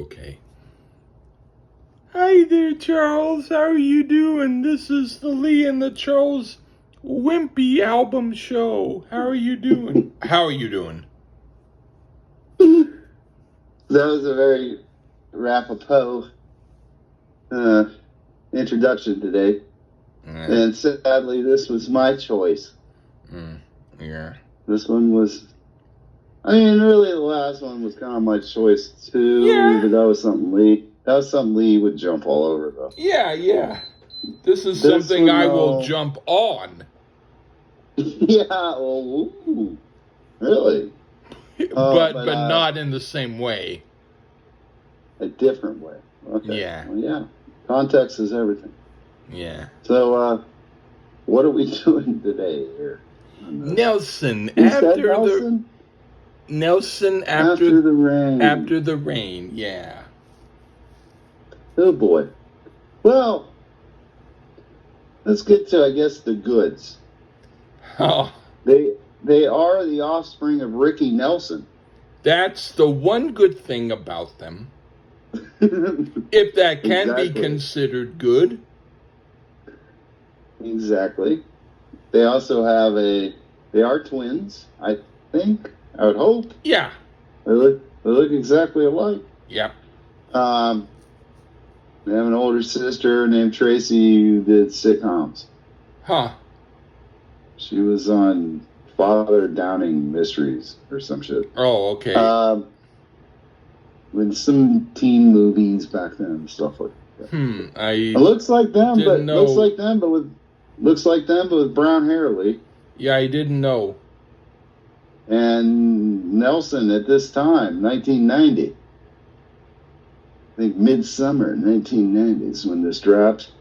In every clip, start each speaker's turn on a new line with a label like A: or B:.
A: Okay. Hi there, Charles. How are you doing? This is the Lee and the Charles Wimpy album show. How are you doing? How are you doing?
B: That was a very rapaport introduction today. And sadly, this was my choice.
A: Yeah.
B: This one was, really the last one was kind of my choice too.
A: Yeah.
B: But that was something Lee would jump all over though.
A: Yeah. This is something I will jump on.
B: Yeah, well, ooh, really?
A: But not in the same way.
B: A different way. Okay.
A: Yeah.
B: Well, yeah. Context is everything.
A: Yeah.
B: So, what are we doing today here?
A: Nelson
B: after the rain.
A: After the rain, yeah.
B: Oh boy. Well, let's get to, I guess, the goods.
A: Oh.
B: They are the offspring of Ricky Nelson.
A: That's the one good thing about them. If that can be considered good.
B: Exactly. They also have they are twins, I think. I would hope.
A: Yeah.
B: They look exactly alike.
A: Yep.
B: They have an older sister named Tracy who did sitcoms.
A: Huh.
B: She was on Father Downing Mysteries or some shit.
A: Oh, okay.
B: With some teen movies back then and stuff like that. It looks like them, but looks like them, but with brown hair, Lee.
A: Yeah, I didn't know.
B: And Nelson at this time, 1990. I think midsummer 1990 is when this dropped.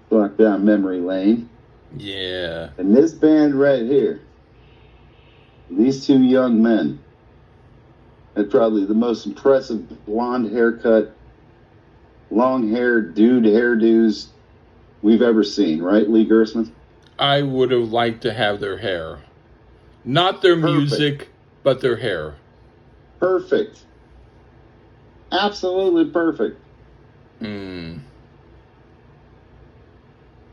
B: Walk down memory lane.
A: Yeah.
B: And this band right here, these two young men, had probably the most impressive blonde haircut, long-haired dude hairdos we've ever seen, right, Lee Gersman?
A: I would have liked to have their hair. Not their music, but their hair.
B: Perfect. Absolutely perfect.
A: Mm.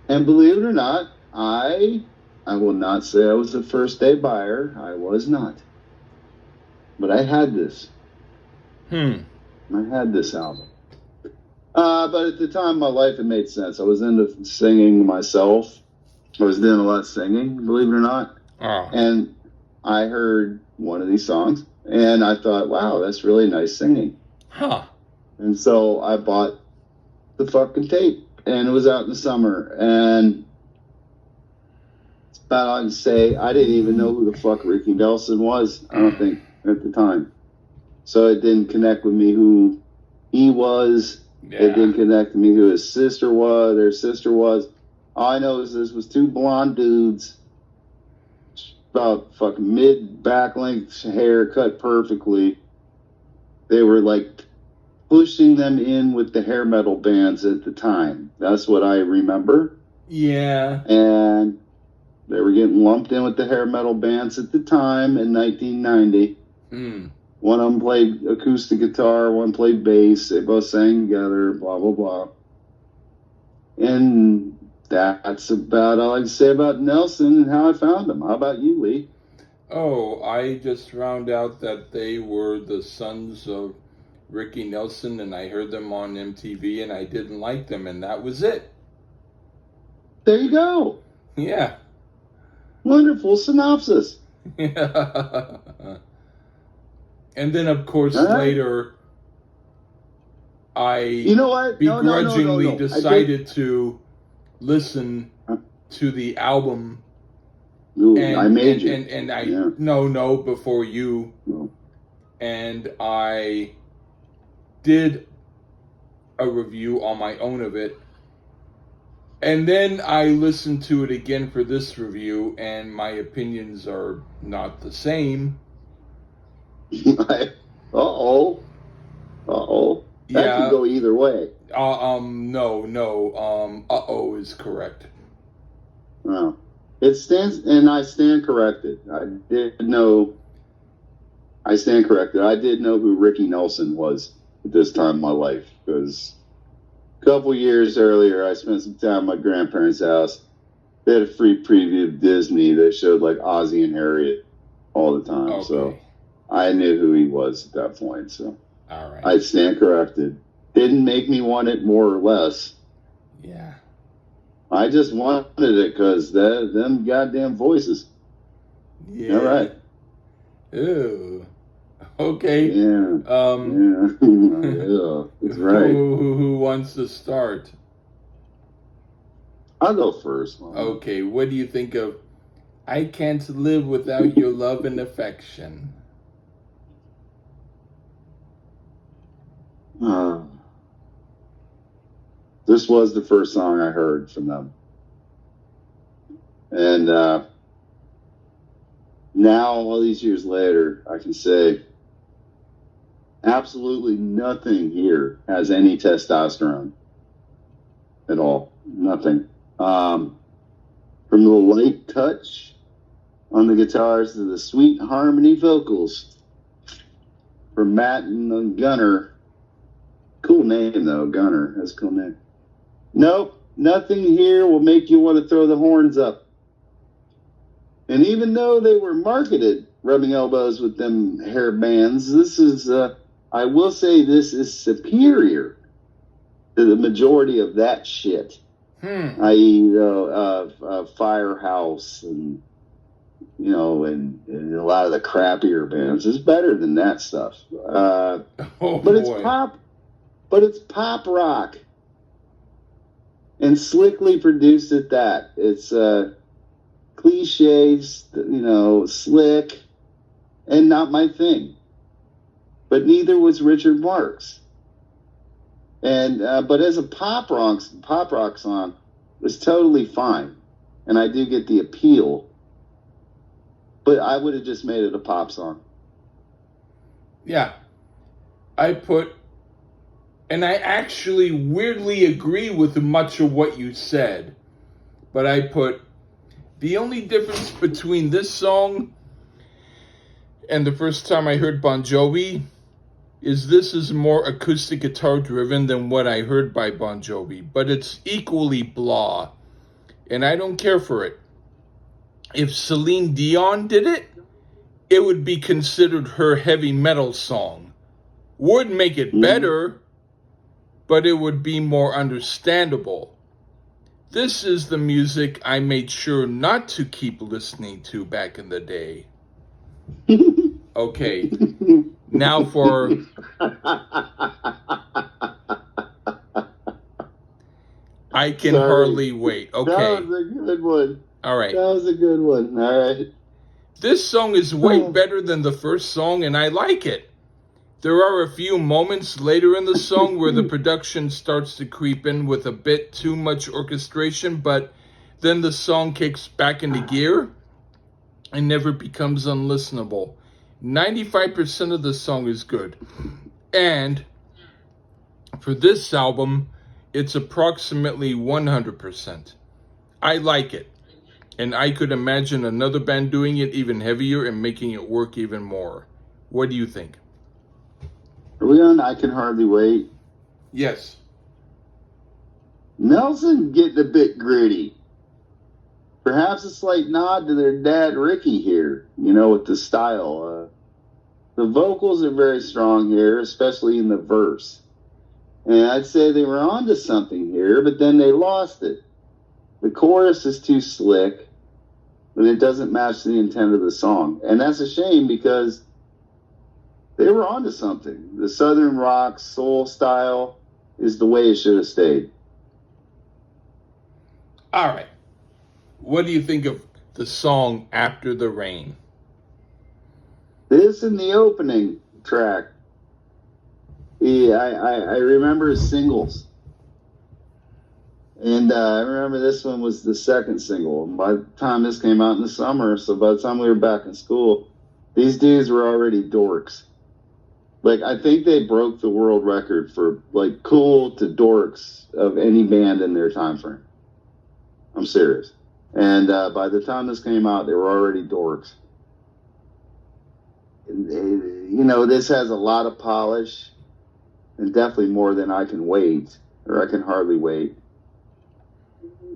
B: And believe it or not, I will not say I was a first-day buyer. I was not. But I had this. I had this album. But at the time, my life, it made sense. I was into singing myself. I was doing a lot of singing, believe it or not.
A: Oh.
B: And I heard one of these songs, and I thought, wow, that's really nice singing.
A: Huh.
B: And so I bought the fucking tape, and it was out in the summer, and it's about all I can say. I didn't even know who the fuck Ricky Nelson was, I don't think, at the time. So it didn't connect with me who he was.
A: Yeah.
B: It didn't connect with me who his sister was, their sister was. All I know is this was two blonde dudes, about fucking mid-back length hair cut perfectly. They were like pushing them in with the hair metal bands at the time. That's what I remember.
A: Yeah.
B: And they were getting lumped in with the hair metal bands at the time in 1990. One of them played acoustic guitar, one played bass. They both sang together, blah, blah, blah. And that's about all I can say about Nelson and how I found him. How about you, Lee?
A: Oh, I just found out that they were the sons of Ricky Nelson, and I heard them on MTV, and I didn't like them, and that was it.
B: There you go.
A: Yeah.
B: Wonderful synopsis.
A: Yeah. And then, of course, later, I begrudgingly decided to listen to the album.
B: Ooh, I made you.
A: And I no before you.
B: No.
A: And I did a review on my own of it. And then I listened to it again for this review, and my opinions are not the same.
B: Uh-oh. That could go either way.
A: No. Uh-oh is correct.
B: Oh. It stands, and I stand corrected. I stand corrected. I did know who Ricky Nelson was at this time in my life, because a couple years earlier, I spent some time at my grandparents' house. They had a free preview of Disney. They showed like Ozzie and Harriet all the time.
A: Okay.
B: So I knew who he was at that point. So
A: all right.
B: I stand corrected. Didn't make me want it more or less.
A: Yeah.
B: I just wanted it because them goddamn voices.
A: Yeah.
B: All right.
A: Ooh. Okay.
B: Yeah. Yeah. That's right.
A: Who wants to start?
B: I'll go first. Mom.
A: Okay. What do you think of I Can't Live Without Your Love and Affection?
B: This was the first song I heard from them. And now, all these years later, I can say absolutely nothing here has any testosterone at all. Nothing. From the light touch on the guitars to the sweet harmony vocals from Matt and Gunner. Cool name, though, Gunner. That's a cool name. Nope, nothing here will make you want to throw the horns up. And even though they were marketed rubbing elbows with them hair bands, this is, I will say this is superior to the majority of that shit. I.e., Firehouse and, and a lot of the crappier bands. It's better than that stuff. It's pop, but it's pop rock. And slickly produced at that. It's cliches, slick, and not my thing. But neither was Richard Marx. And but as a pop rock song, it's totally fine, and I do get the appeal. But I would have just made it a pop song.
A: Yeah, and I actually weirdly agree with much of what you said, but I put the only difference between this song and the first time I heard Bon Jovi is this is more acoustic guitar driven than what I heard by Bon Jovi, but it's equally blah, and I don't care for it. If Celine Dion did it, it would be considered her heavy metal song. Would make it better, but it would be more understandable. This is the music I made sure not to keep listening to back in the day. Okay, now for... I Can Hardly Wait. Okay.
B: That was a good one.
A: All right.
B: That was a good one. All right.
A: This song is way better than the first song, and I like it. There are a few moments later in the song where the production starts to creep in with a bit too much orchestration, but then the song kicks back into gear and never becomes unlistenable. 95% of the song is good. And for this album, it's approximately 100%. I like it. And I could imagine another band doing it even heavier and making it work even more. What do you think?
B: Are we on I Can Hardly Wait?
A: Yes.
B: Nelson getting a bit gritty. Perhaps a slight nod to their dad Ricky here, with the style. The vocals are very strong here, especially in the verse. And I'd say they were onto something here, but then they lost it. The chorus is too slick, but it doesn't match the intent of the song. And that's a shame because they were onto something. The Southern rock soul style is the way it should have stayed.
A: All right. What do you think of the song After the Rain?
B: This in the opening track. Yeah, I remember singles. And I remember this one was the second single. By the time this came out in the summer, so by the time we were back in school, these dudes were already dorks. Like, I think they broke the world record for, like, cool to dorks of any band in their time frame. I'm serious. And by the time this came out, they were already dorks. This has a lot of polish. and definitely more than I Can Wait, or I Can Hardly Wait.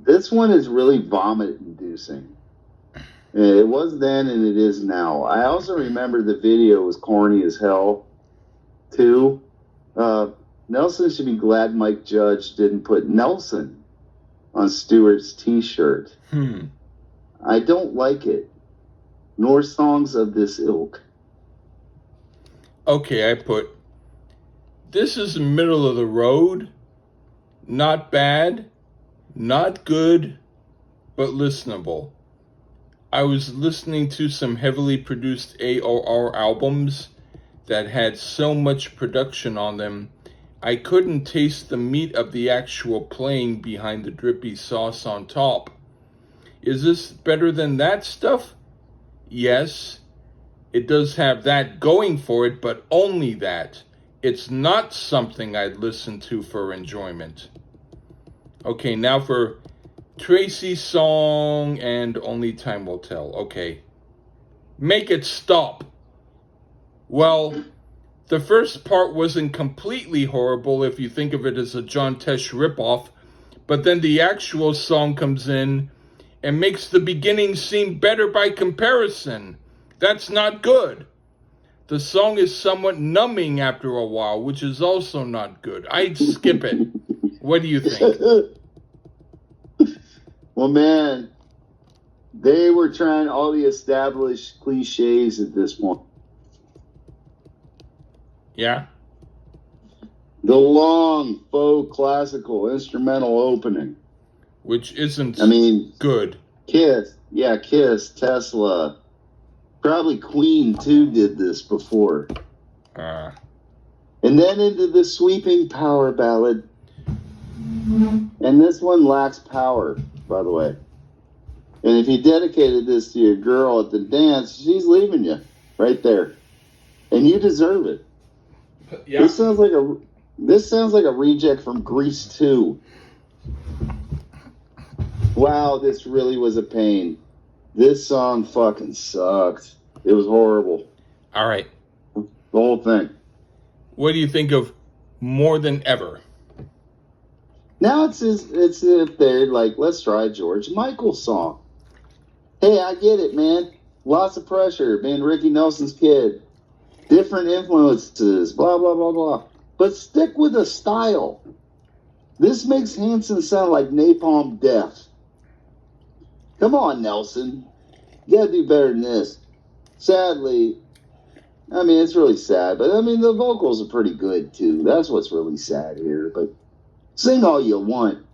B: This one is really vomit-inducing. It was then and it is now. I also remember the video was corny as hell, too. Nelson should be glad Mike Judge didn't put Nelson on Stewart's t-shirt. I don't like it, nor songs of this ilk.
A: Okay, I put, this is middle of the road, not bad, not good, but listenable. I was listening to some heavily produced AOR albums that had so much production on them, I couldn't taste the meat of the actual playing behind the drippy sauce on top. Is this better than that stuff? Yes, it does have that going for it, but only that. It's not something I'd listen to for enjoyment. Okay, now for Tracy's song and Only Time Will Tell. Okay. Make it stop. Well, the first part wasn't completely horrible if you think of it as a John Tesh ripoff, but then the actual song comes in and makes the beginning seem better by comparison. That's not good. The song is somewhat numbing after a while, which is also not good. I'd skip it. What do you think?
B: Well, man, they were trying all the established cliches at this point.
A: Yeah?
B: The long, faux classical instrumental opening.
A: Which isn't good.
B: Kiss, Tesla. Probably Queen, too, did this before. And then into the sweeping power ballad. And this one lacks power, by the way. And if you dedicated this to your girl at the dance, she's leaving you right there. And you deserve it. Yeah. This sounds like a reject from Grease 2. Wow, this really was a pain. This song fucking sucked. It was horrible.
A: All right.
B: The whole thing.
A: What do you think of More Than Ever?
B: Now it's if they're like, let's try George Michael's song. Hey, I get it, man. Lots of pressure, being Ricky Nelson's kid. Different influences, blah, blah, blah, blah. But stick with a style. This makes Hanson sound like Napalm Death. Come on, Nelson. You gotta do better than this. Sadly, it's really sad, but the vocals are pretty good too. That's what's really sad here. But sing all you want.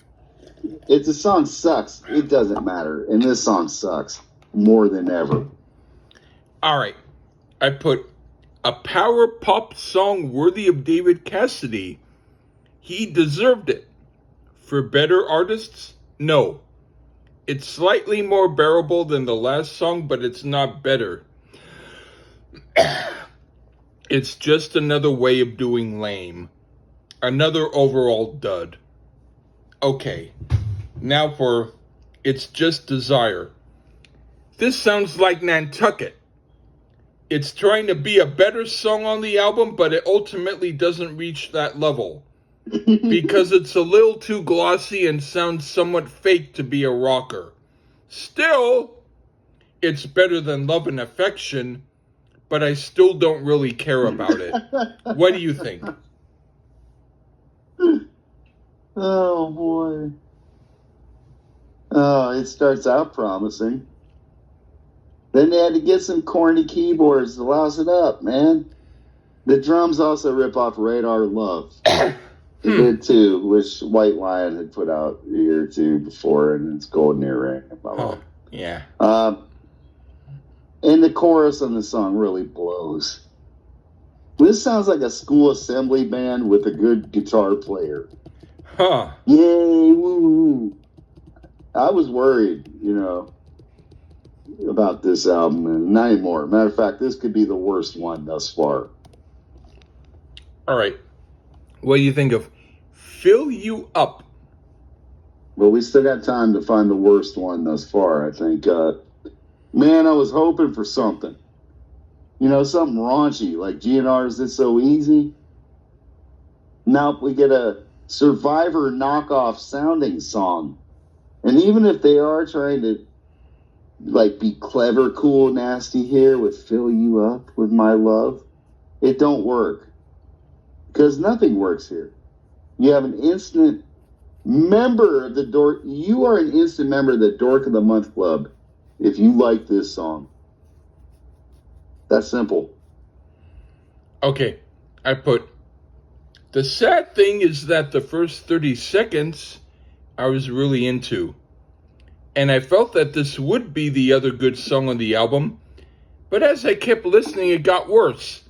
B: If the song sucks, it doesn't matter. And this song sucks more than ever.
A: All right. I put a power pop song worthy of David Cassidy. He deserved it. For better artists, no. It's slightly more bearable than the last song, but it's not better. It's just another way of doing lame. Another overall dud. Okay, now for It's Just Desire. This sounds like Nantucket. It's trying to be a better song on the album, but it ultimately doesn't reach that level. Because it's a little too glossy and sounds somewhat fake to be a rocker. Still, it's better than Love and Affection, but I still don't really care about it. What do you think?
B: Oh, boy. Oh, it starts out promising. Then they had to get some corny keyboards to louse it up, man. The drums also rip off Radar Love. It did too, which White Lion had put out a year or two before, and it's Golden Earring. Blah, blah.
A: Yeah.
B: And the chorus on the song really blows. This sounds like a school assembly band with a good guitar player.
A: Huh.
B: Yay, woo. I was worried, about this album, and not anymore. Matter of fact, this could be the worst one thus far.
A: All right. What do you think of Fill You Up?
B: Well, we still got time to find the worst one thus far, I think. Man, I was hoping for something. Something raunchy, like GNR's It's So Easy. Now we get a Survivor knockoff sounding song. And even if they are trying to like be clever, cool, nasty here with Fill You Up With My Love, it don't work. Because nothing works here. You have an instant member of the Dork. You are an instant member of the Dork of the Month Club if you like this song. That's simple.
A: Okay, I put, the sad thing is that the first 30 seconds I was really into. And I felt that this would be the other good song on the album. But as I kept listening, it got worse.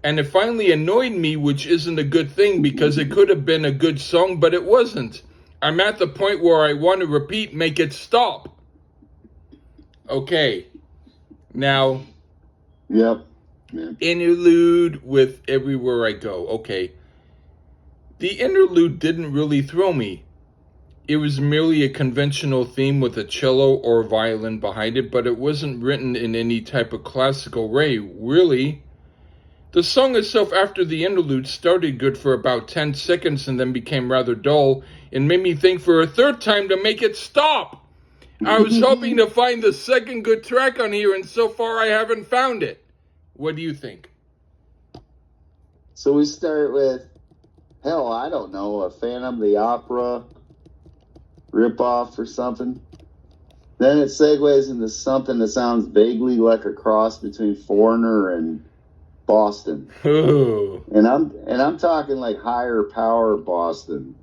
A: And it finally annoyed me, which isn't a good thing because it could have been a good song, but it wasn't. I'm at the point where I want to repeat, make it stop. Okay. Now.
B: Yep. Yeah.
A: Interlude with Everywhere I Go. Okay. The interlude didn't really throw me. It was merely a conventional theme with a cello or violin behind it, but it wasn't written in any type of classical way, really. The song itself after the interlude started good for about 10 seconds and then became rather dull and made me think for a third time to make it stop. I was hoping to find the second good track on here, and so far I haven't found it. What do you think?
B: So we start with, hell, I don't know, a Phantom of the Opera ripoff or something. Then it segues into something that sounds vaguely like a cross between Foreigner and Boston.
A: Ooh.
B: And I'm talking like higher power Boston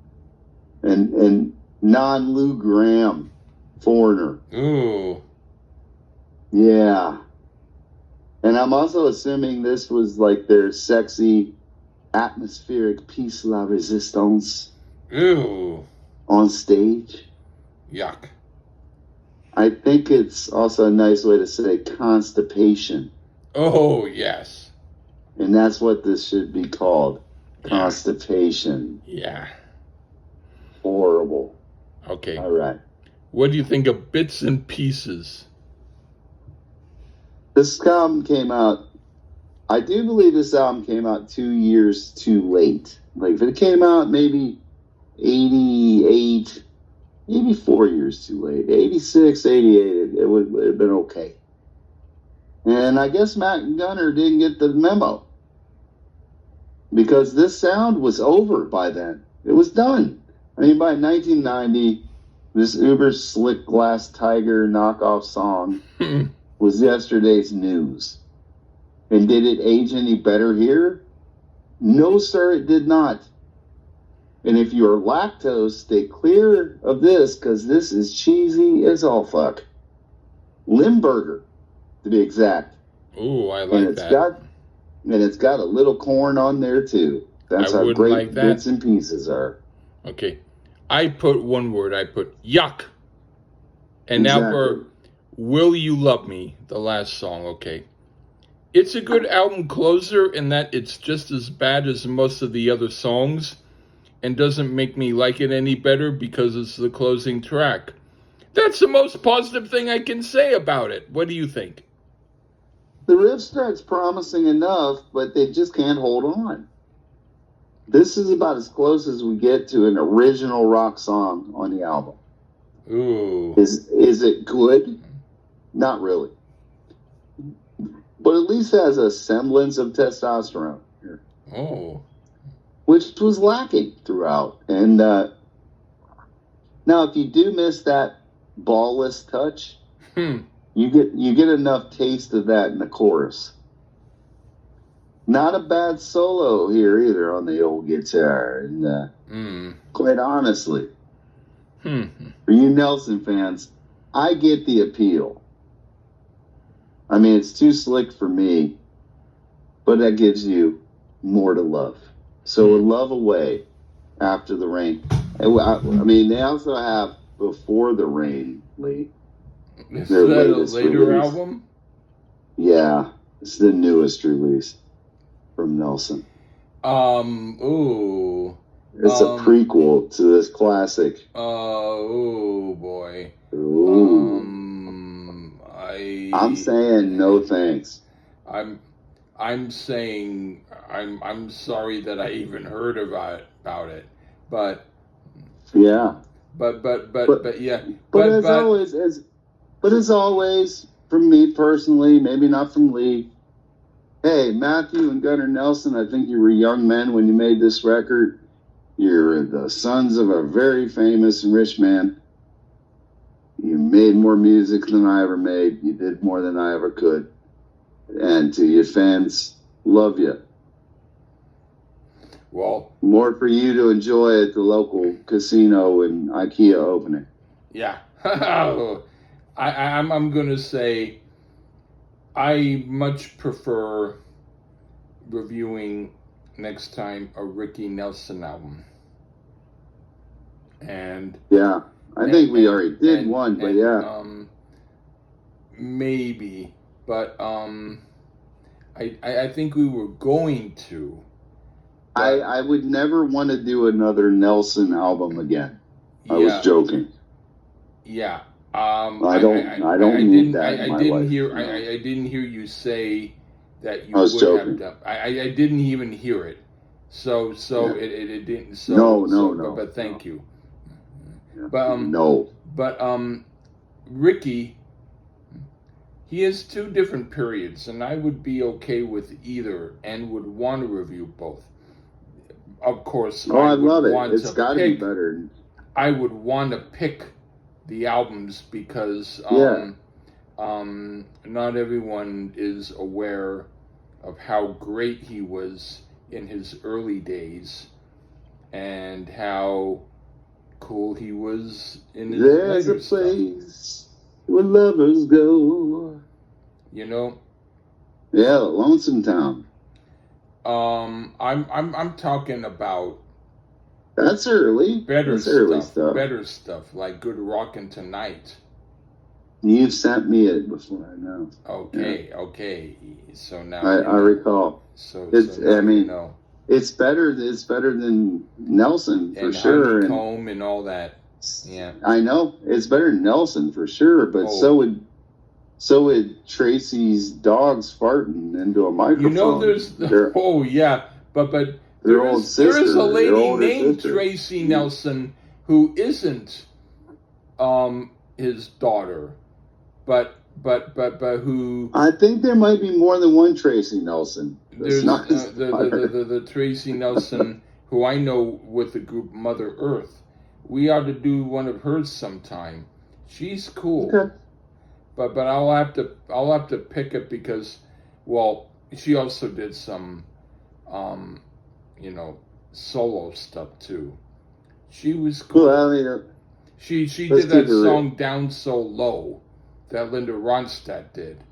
B: and non Lou Graham Foreigner.
A: Ooh.
B: Yeah. And I'm also assuming this was like their sexy atmospheric Peace La Resistance.
A: Ooh.
B: On stage.
A: Yuck.
B: I think it's also a nice way to say constipation.
A: Oh, yes.
B: And that's what this should be called. Constipation.
A: Yeah.
B: Horrible.
A: Okay.
B: All right.
A: What do you think of Bits and Pieces?
B: This album came out, I do believe this album came out 2 years too late. Like if it came out maybe 88, maybe 4 years too late, 86, 88, it would have been okay. And I guess Matt Gunner didn't get the memo because this sound was over by then. It was done. I mean, by 1990, this uber slick glass tiger knockoff song was yesterday's news. And did it age any better here? No, sir, it did not. And if you're lactose, stay clear of this because this is cheesy as all fuck. Limburger, to be exact.
A: Ooh, I like that.
B: And it's got a little corn on there too. That's how great like Bits and Pieces are.
A: Okay. I put one word. I put yuck. And now for Will You Love Me, the last song. Okay. It's a good album closer in that it's just as bad as most of the other songs and doesn't make me like it any better because it's the closing track. That's the most positive thing I can say about it. What do you think?
B: The riff starts promising enough, but they just can't hold on. This is about as close as we get to an original rock song on the album.
A: Ooh.
B: Is it good? Not really. But at least has a semblance of testosterone here.
A: Oh.
B: Which was lacking throughout. And now, if you do miss that ballless touch, you get enough taste of that in the chorus. Not a bad solo here either on the old guitar. And quite honestly, for you Nelson fans, I get the appeal. I mean, it's too slick for me, but that gives you more to love. So a Love Away, After the Rain. I mean, they also have Before the Rain, Lee.
A: Is that a later release. Album?
B: Yeah, it's the newest release from Nelson.
A: Ooh.
B: It's a prequel to this classic.
A: Oh boy.
B: Ooh. I'm saying no thanks.
A: I'm saying I'm sorry that I even heard about it, but
B: yeah.
A: but yeah,
B: But as always, from me personally, maybe not from Lee. Hey, Matthew and Gunnar Nelson, I think you were young men when you made this record. You're the sons of a very famous and rich man. You made more music than I ever made. You did more than I ever could. And to your fans, love you.
A: Well,
B: more for you to enjoy at the local casino and IKEA opening.
A: Yeah. I'm going to say I much prefer reviewing next time a Ricky Nelson album. And
B: yeah, I think we already did one, but yeah.
A: Maybe, but I think we were going to.
B: I would never want to do another Nelson album again. I was joking.
A: Yeah.
B: I don't need that in my life.
A: I didn't hear you say that you
B: would joking.
A: have done. I didn't even hear it. So yeah. it didn't. So
B: no.
A: But thank you.
B: Yeah.
A: But Ricky, he has two different periods, and I would be okay with either, and would want to review both. Of course.
B: I love it. It's got to be better.
A: I would want to pick the albums because not everyone is aware of how great he was in his early days and how cool he was in his
B: There's
A: later
B: a place where lovers go.
A: You know?
B: Yeah, Lonesome Town.
A: I'm talking about
B: that's early.
A: Better
B: stuff.
A: Better stuff like Good Rockin' Tonight.
B: You've sent me it before, I know.
A: Okay. So now
B: I recall.
A: So
B: it's
A: now
B: I mean,
A: you know.
B: It's better than Nelson for sure.
A: Honeycomb and all that. Yeah.
B: I know. It's better than Nelson for sure, but so would Tracy's dogs farting into a microphone.
A: You know, but there is a lady named Tracy Nelson who isn't his daughter, but who
B: I think there might be more than one Tracy Nelson.
A: There's not the Tracy Nelson who I know with the group Mother Earth. We ought to do one of hers sometime. She's cool.
B: Okay.
A: But I'll have to pick it because, well, she also did some, solo stuff too. She was cool.
B: Well, I mean,
A: she did that song "Down So Low" that Linda Ronstadt did,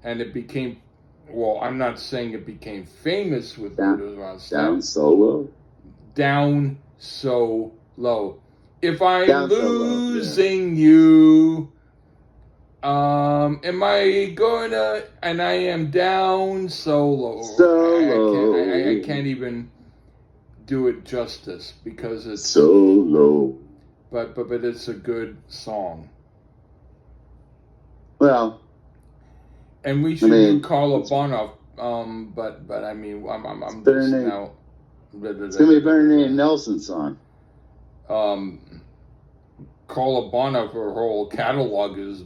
A: and it became. Well, I'm not saying it became famous with Linda Ronstadt.
B: Down so low.
A: Down so low. If I'm losing you. Am I gonna? And I am down so low. I can't even do it justice because it's
B: so low.
A: But it's a good song.
B: Well,
A: and we should do Carla Bonoff. But I mean, I'm just now.
B: It's gonna be better than a Nelson song.
A: Carla Bonoff, her whole catalog is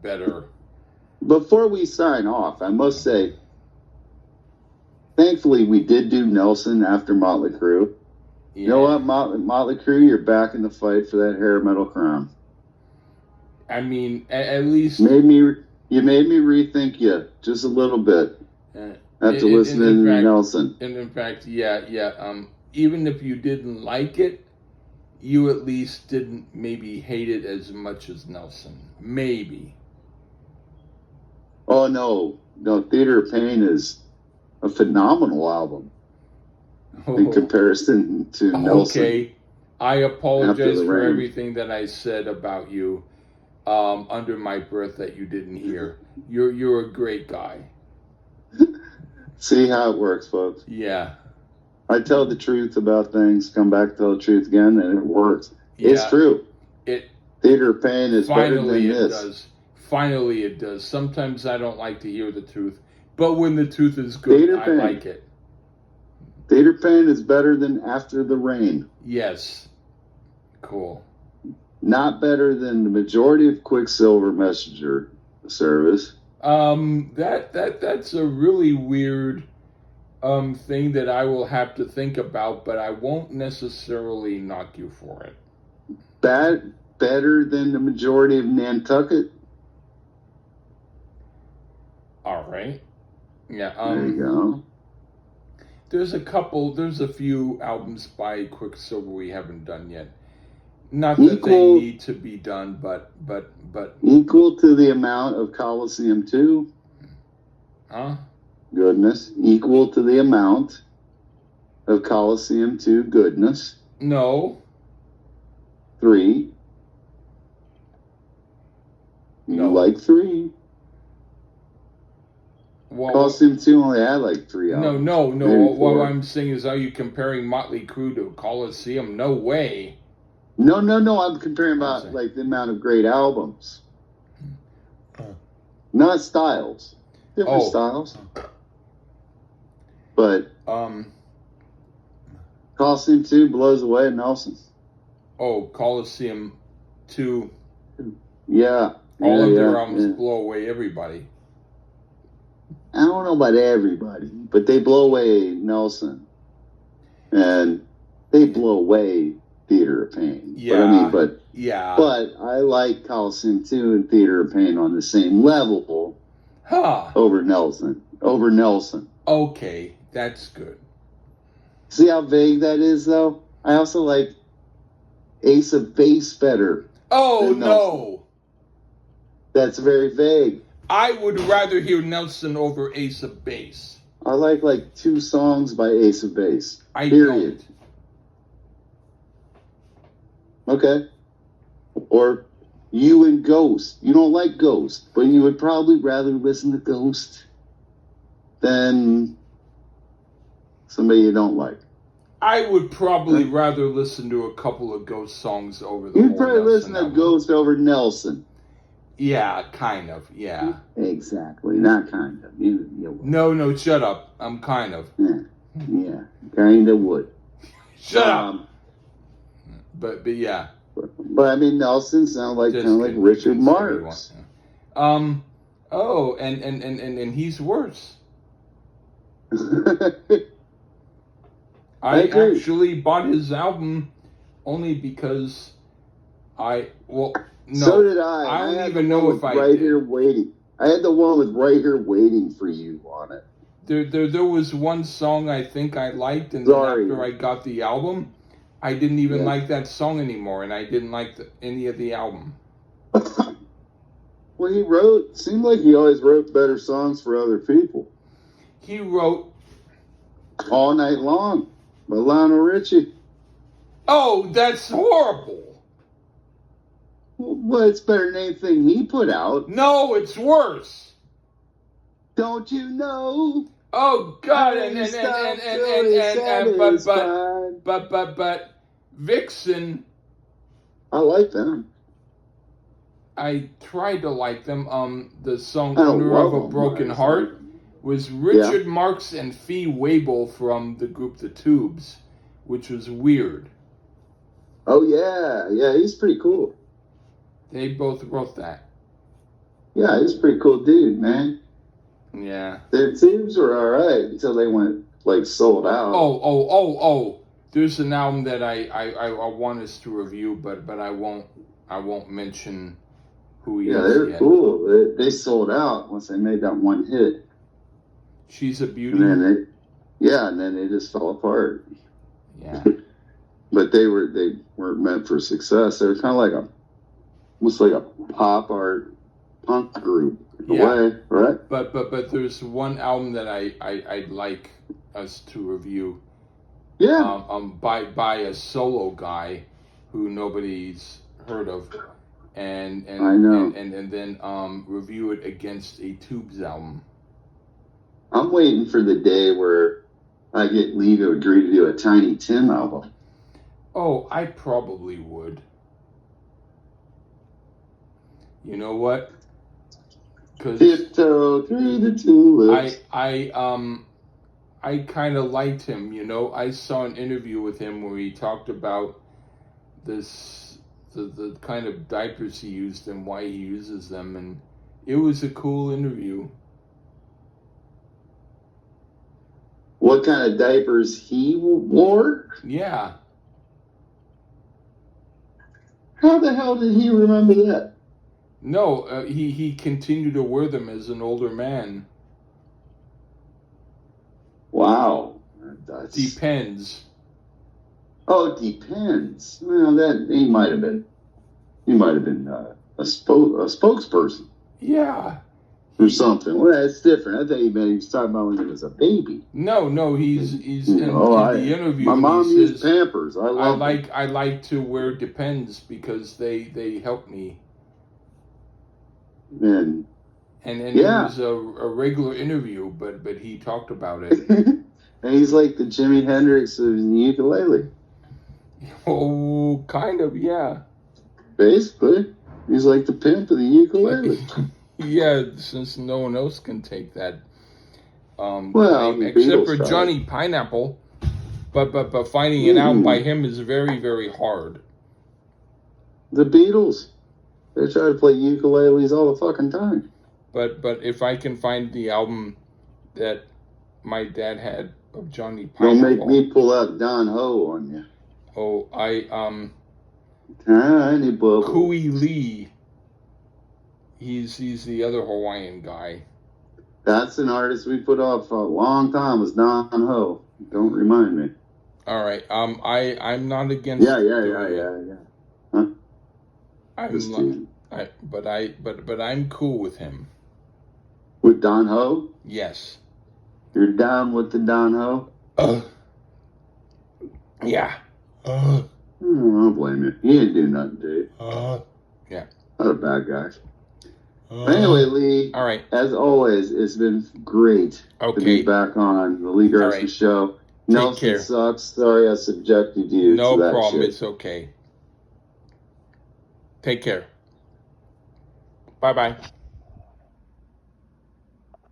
A: better.
B: Before we sign off, I must say, thankfully we did do Nelson after Motley Crue. Yeah. You know what, Motley Crue, you're back in the fight for that hair metal crown.
A: I mean, at least
B: you made me rethink you just a little bit after listening to Nelson.
A: And in fact, yeah. Even if you didn't like it, you at least didn't maybe hate it as much as Nelson. Maybe.
B: Oh, no, Theater of Pain is a phenomenal album in comparison to Nelson.
A: Okay, I apologize for everything that I said about you under my breath that you didn't hear. You're a great guy.
B: See how it works, folks.
A: Yeah.
B: I tell the truth about things, come back, tell the truth again, and it works. Yeah. It's true. Theater of Pain is better than this.
A: Finally it does. Sometimes I don't like to hear the truth, But when the tooth is good,
B: Peter
A: I
B: Pan.
A: like it.
B: Peter Pan is better than After the Rain.
A: Yes. Cool.
B: Not better than the majority of Quicksilver Messenger service.
A: That's a really weird thing that I will have to think about, but I won't necessarily knock you for it.
B: Better than the majority of Nantucket.
A: All right. Yeah.
B: There you go.
A: There's a few albums by Quicksilver we haven't done yet. Not that they need to be done, but
B: equal to the amount of Coliseum 2.
A: Huh?
B: Goodness. Equal to the amount of Coliseum 2 goodness.
A: No.
B: 3.
A: No.
B: You like 3.
A: Well,
B: Coliseum 2 only had like 3 albums.
A: No.
B: Maybe 4.
A: What I'm saying is, are you comparing Motley Crue to Coliseum? No way.
B: No. I'm comparing about like the amount of great albums. Not styles. Different styles. But Coliseum 2 blows away Nelson.
A: Oh, Coliseum 2.
B: Yeah.
A: All of their albums blow away everybody.
B: I don't know about everybody, but they blow away Nelson. And they blow away Theater of Pain.
A: Yeah.
B: But I like Coliseum 2 and Theater of Pain on the same level. Over Nelson.
A: Okay, that's good.
B: See how vague that is, though? I also like Ace of Base better.
A: Oh, no.
B: That's very vague.
A: I would rather hear Nelson over Ace of Base.
B: I like 2 songs by Ace of Base.
A: I
B: period. Don't. Okay. Or you and Ghost. You don't like Ghost, but you would probably rather listen to Ghost than somebody you don't like.
A: I would probably rather listen to a couple of Ghost songs over the
B: You'd probably listen to Ghost over Nelson.
A: Yeah, kind of. Yeah.
B: Exactly. Not kind of. You
A: No, shut up. I'm kind of.
B: Yeah. Kind of would.
A: Shut up. But yeah.
B: But I mean, Nelson sounds like kind of like Richard Marx.
A: Oh, and he's worse. I actually bought his album only because no.
B: So did I.
A: I don't even know if I
B: Right
A: did.
B: Here Waiting. I had the one with Right Here Waiting for You on it.
A: There was one song I think I liked, and then after I got the album, I didn't even like that song anymore, and I didn't like any of the album.
B: Well, seemed like he always wrote better songs for other people.
A: He wrote
B: All Night Long by Lionel Richie.
A: Oh, that's horrible.
B: Well, it's better than anything he put out.
A: No, it's worse.
B: Don't you know?
A: Oh God! But Vixen.
B: I like them.
A: I tried to like them. The song "Owner of a Broken Heart" was Richard Marx and Fee Waybill from the group The Tubes, which was weird.
B: Oh yeah, he's pretty cool.
A: They both wrote that.
B: Yeah, he's a pretty cool dude, man.
A: Yeah.
B: Their Tubes were alright until they went sold out.
A: Oh. There's an album that I want us to review, but I won't mention who he is.
B: Yeah, they're cool. They sold out once they made that one hit.
A: She's a Beauty.
B: And then they just fell apart.
A: Yeah.
B: But they weren't meant for success. They were kind of almost like a pop art punk group in a way, right?
A: But there's one album that I'd like us to review.
B: Yeah.
A: By a solo guy who nobody's heard of, and
B: I know.
A: and then review it against a Tubes album.
B: I'm waiting for the day where I get Lee to agree to do a Tiny Tim album.
A: Oh, I probably would. You know what?
B: Tiptoe through the tulips.
A: I kind of liked him, you know. I saw an interview with him where he talked about the kind of diapers he used and why he uses them, and it was a cool interview.
B: What kind of diapers he wore?
A: Yeah.
B: How the hell did he remember that?
A: No, he continued to wear them as an older man.
B: Wow.
A: Depends.
B: Oh, it depends. Well, that he might have been a spokesperson.
A: Yeah.
B: Or something. Well, that's different. I thought he was talking about when he was a baby.
A: No, he's in the interview.
B: My mom used Pampers. I
A: like to wear Depends because they help me.
B: And
A: yeah. It was a regular interview, but he talked about it.
B: And he's like the Jimi Hendrix of the ukulele.
A: Oh, kind of, yeah.
B: Basically, he's like the pimp of the ukulele.
A: Yeah, since no one else can take that.
B: Well,
A: except for Johnny Pineapple, but finding it out by him is very, very hard.
B: The Beatles, they try to play ukuleles all the fucking time.
A: But if I can find the album that my dad had of Johnny Pineapple,
B: don't make me pull out Don Ho on you.
A: Oh,
B: Tiny bubble.
A: Kui Lee. He's the other Hawaiian guy.
B: That's an artist we put off for a long time. Was Don Ho? Don't remind me.
A: All right. I'm not against.
B: Yeah. Huh?
A: But I'm cool with him.
B: With Don Ho?
A: Yes.
B: You're down with the Don Ho?
A: Yeah.
B: I don't blame you. He didn't do nothing to you.
A: Yeah.
B: Not a bad guy. Anyway, Lee.
A: All right.
B: As always, it's been great to be back on the Lee Gerson Show. Nelson sucks. Sorry I subjected you to that
A: No problem.
B: shit.
A: It's okay. Take care. Bye-bye.